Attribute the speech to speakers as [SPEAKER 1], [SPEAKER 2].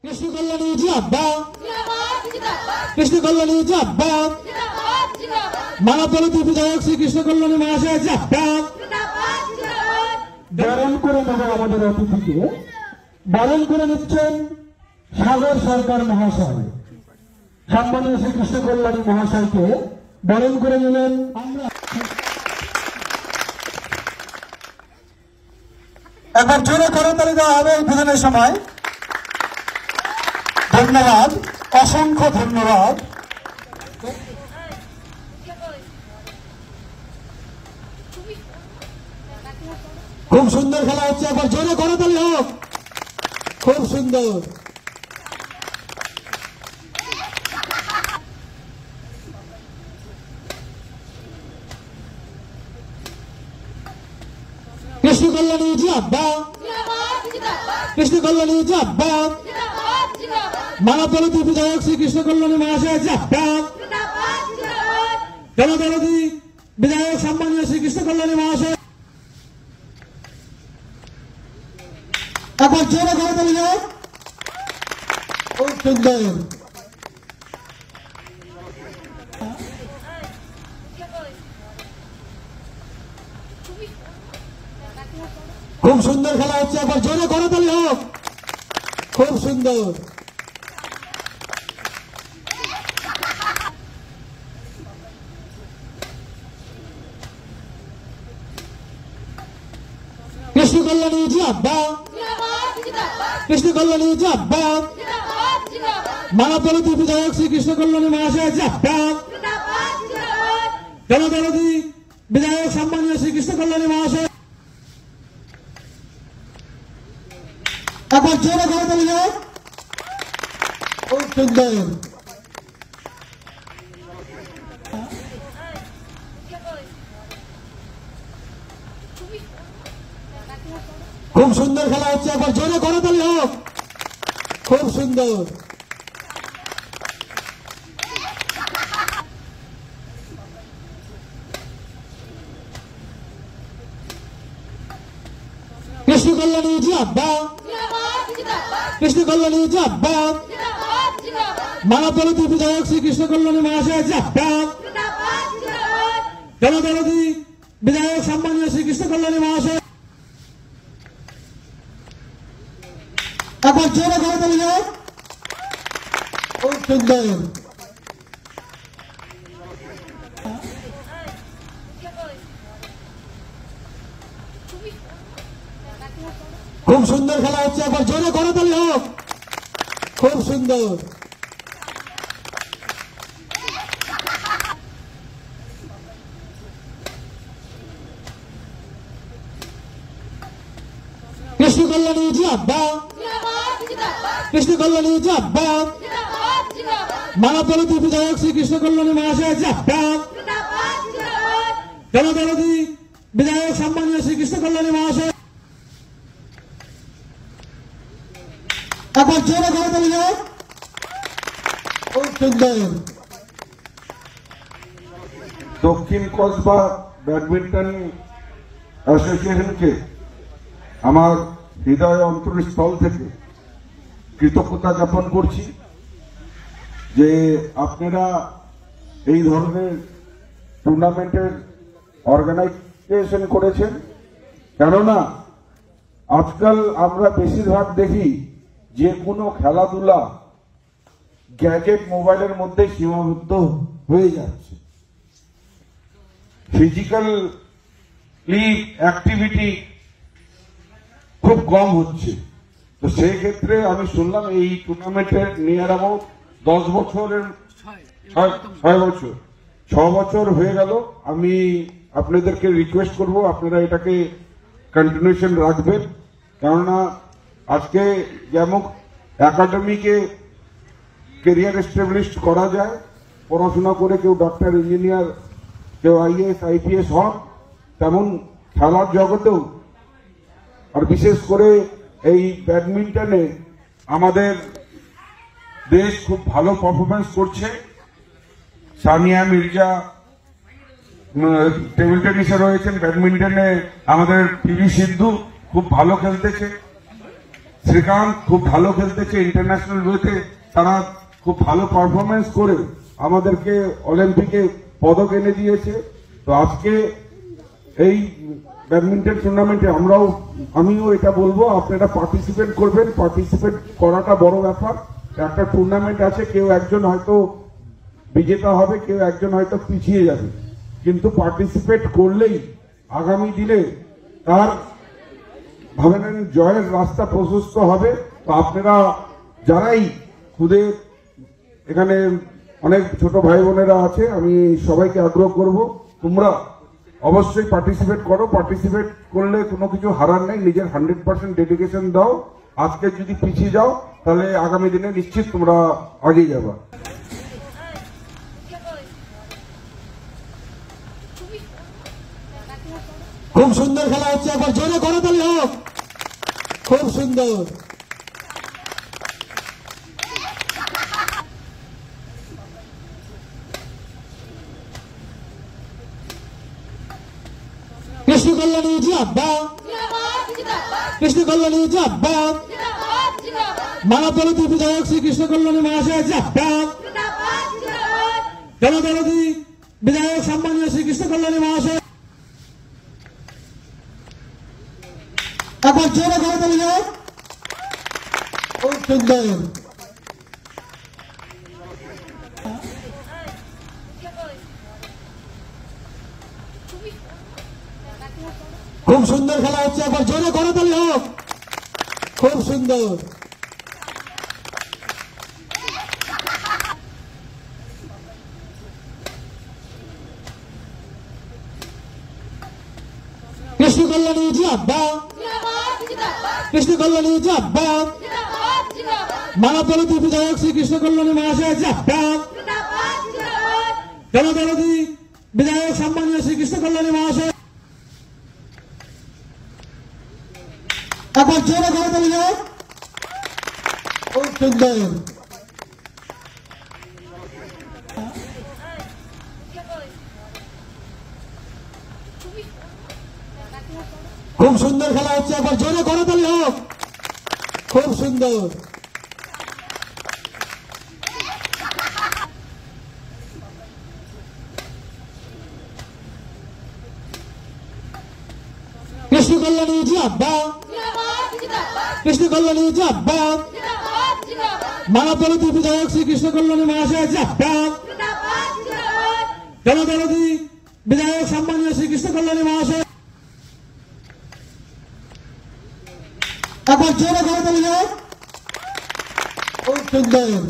[SPEAKER 1] কৃষ্ণ কল্যাণী জিন্দাবাদ, কৃষ্ণ কল্যাণী জিন্দাবাদ, মানবদলিত বিধায়ক শ্রী কৃষ্ণ কল্যাণী মহাশয় জিন্দাবাদ।
[SPEAKER 2] বরণ করে নেব আমাদের অতিথিকে। বরণ করে নিচ্ছেন সাগর সরকার মহাশয়। সম্মানীয় শ্রী কৃষ্ণ কল্যাণী মহাশয়কে বরণ করে নিলেন। আমরা একবার জোরে করতালি দেওয়া হবে এই উদ্বোধনের সময়। ধন্যবাদ, অসংখ্য ধন্যবাদ।
[SPEAKER 1] খুব সুন্দর খেলা হচ্ছে, একবার জোরে করতালি হোক। খুব সুন্দর। কৃষ্ণ কল্যাণী জিন্দাবাদ, কৃষ্ণ কল্যাণী জিন্দাবাদ, মানবদলিত বিধায়ক শ্রী কৃষ্ণ কল্যাণী মহাশয় জিন্দাবাদ। জনদরদী বিধায়ক সম্মানীয় শ্রী কৃষ্ণ কল্যাণী মহাশয়,
[SPEAKER 2] একবার জোরে করতালি হোক।
[SPEAKER 1] খুব সুন্দর। খুব সুন্দর খেলা হচ্ছে, একবার জোরে করতালি হোক। খুব সুন্দর। কৃষ্ণ কল্যাণী জিন্দাবাদ, কৃষ্ণ কল্যাণী জিন্দাবাদ, মানবদলিত বিধায়ক শ্রী কৃষ্ণ কল্যাণী মহাশয় জিন্দাবাদ। জনদরদী বিধায়ক সম্মানীয় শ্রী কৃষ্ণ কল্যাণী মহাশয়,
[SPEAKER 2] একবার জোরে করতালি হোক।
[SPEAKER 1] খুব সুন্দর। খুব সুন্দর খেলা হচ্ছে, একবার জোরে করতালি হোক। খুব সুন্দর। কৃষ্ণ কল্যাণী জিন্দাবাদ, কৃষ্ণ কল্যাণী জিন্দাবাদ, মানবদলিত বিধায়ক শ্রী কৃষ্ণ কল্যাণী মহাশয় জিন্দাবাদ। জনদরদী বিধায়ক সম্মানীয় শ্রী কৃষ্ণ কল্যাণী মহাশয়,
[SPEAKER 2] একবার জোরে করতালি হোক।
[SPEAKER 1] খুব সুন্দর। খুব সুন্দর খেলা হচ্ছে, একবার জোরে করতালি হোক। খুব সুন্দর। কৃষ্ণ কল্যাণী জিন্দাবাদ, কৃষ্ণ কল্যাণী জিন্দাবাদ, মানবদলিত বিধায়ক শ্রী কৃষ্ণ কল্যাণী মহাশয় জিন্দাবাদ। জনদরদী বিধায়ক সম্মানীয় শ্রী কৃষ্ণ কল্যাণী মহাশয়,
[SPEAKER 2] একবার জোরে করতালি হোক।
[SPEAKER 1] খুব সুন্দর।
[SPEAKER 3] দক্ষিণ কসবা ব্যাডমিন্টন অ্যাসোসিয়েশনকে আমার হৃদয় অন্তরস্থল থেকে কৃতজ্ঞতা জ্ঞাপন করছি যে আপনারা এই ধরনের টুর্নামেন্টের অর্গানাইজেশন করেছেন। কেননা আজকাল আমরা বেশিরভাগ দেখি যে কোনো খেলাধুলা গ্যাজেট মোবাইলের মধ্যে সীমাবদ্ধ হয়ে যাচ্ছে, ফিজিক্যালি অ্যাক্টিভিটি খুব কম হচ্ছে। তো সেই ক্ষেত্রে আমি শুনলাম এই টুর্নামেন্টের নিয়ার অ্যাবাউট 10 বছরের 6 বছর হয়ে গেল। আমি আপনাদেরকে রিকোয়েস্ট করব আপনারা এটাকে কন্টিনিউশন রাখবেন, কেননা আজকে যেমন একাডেমিকে কেরিয়ার এস্টাবলিশ করা যায়, পড়াশোনা করে কেউ ডক্টর, ইঞ্জিনিয়ার, কেউ আইএএস, আইপিএস হন, তেমন খেলার জগতেও আর বিশেষ করে এই ব্যাডমিন্টনে আমাদের দেশ খুব ভালো পারফরমেন্স করছে। সানিয়া মির্জা টেবিল টেনিসে রয়েছেন, ব্যাডমিন্টনে আমাদের পিভি সিন্ধু খুব ভালো খেলতেছে। শ্রীকান্ত খুব ভালো খেলতেছে ইন্টারন্যাশনাল ওয়েতে, তারা খুব ভালো পারফরমেন্স করে আমাদেরকে অলিম্পিকে পদক এনে দিয়েছে। তো আজকে এই ব্যাডমিন্টন টুর্নামেন্টে আমিও এটা বলবো, আপনারা পার্টিসিপেট করবেন। পার্টিসিপেট করাটা বড় ব্যাপার। একটা টুর্নামেন্ট আছে, কেউ একজন হয়তো বিজেতা হবে, কেউ একজন হয়তো পিছিয়ে যাবে, কিন্তু পার্টিসিপেট করলেই আগামী দিনে তার ভাবেন জয়ের রাস্তা প্রশস্ত হবে। তো আপনারা যারাই খুদে এখানে অনেক ছোট ভাই বোনেরা আছে, আমি সবাইকে আগ্রহ করব, তোমরা অবশ্যই পার্টিসিপেট করো। পার্টিসিপেট করলে কোনো কিছু হারার নেই, নিজের 100% ডেডিকেশন দাও। আজকে যদি পিছিয়ে যাও তাহলে আগামী দিনে নিশ্চিত তোমরা আগিয়ে যাবা।
[SPEAKER 1] খুব সুন্দর খেলা হচ্ছে, একবার জোরে করতালি হোক। খুব সুন্দর। কৃষ্ণ কল্যাণী জিন্দাবাদ, কৃষ্ণ কল্যাণী জিন্দাবাদ, মানবদলতি বিধায়ক শ্রী কৃষ্ণ কল্যাণী মহাশয় জিন্দাবাদ, জনদলতি বিধায়ক সম্মানীয় শ্রী কৃষ্ণ কল্যাণী মহাশয়। একবার জোরে করতালি হোক। খুব সুন্দর। খুব সুন্দর খেলা হচ্ছে, একবার জোরে করতালি হোক। খুব সুন্দর। কৃষ্ণ কল্যাণী জিন্দাবাদ, কৃষ্ণ কল্যাণী জিন্দাবাদ, মানবদলতি বিধায়ক শ্রী কৃষ্ণ কল্যাণী মহাশয় জিন্দাবাদ, জনদলতি বিধায়ক সম্মানীয় শ্রী কৃষ্ণ কল্যাণী মহাশয়। একবার জোরে করতালি হোক। খুব সুন্দর। খুব সুন্দর খেলা হচ্ছে, একবার জোরে করতালি হোক। খুব সুন্দর। কৃষ্ণ কল্যাণী জিন্দাবাদ, কৃষ্ণ কল্যাণী জিন্দাবাদ, মানবদলতি বিধায়ক শ্রী কৃষ্ণ কল্যাণী মহাশয় জিন্দাবাদ, জনদলতি বিধায়ক সম্মানীয় শ্রী কৃষ্ণ কল্যাণী মহাশয়। একবার জোরে করতালি হোক। খুব সুন্দর।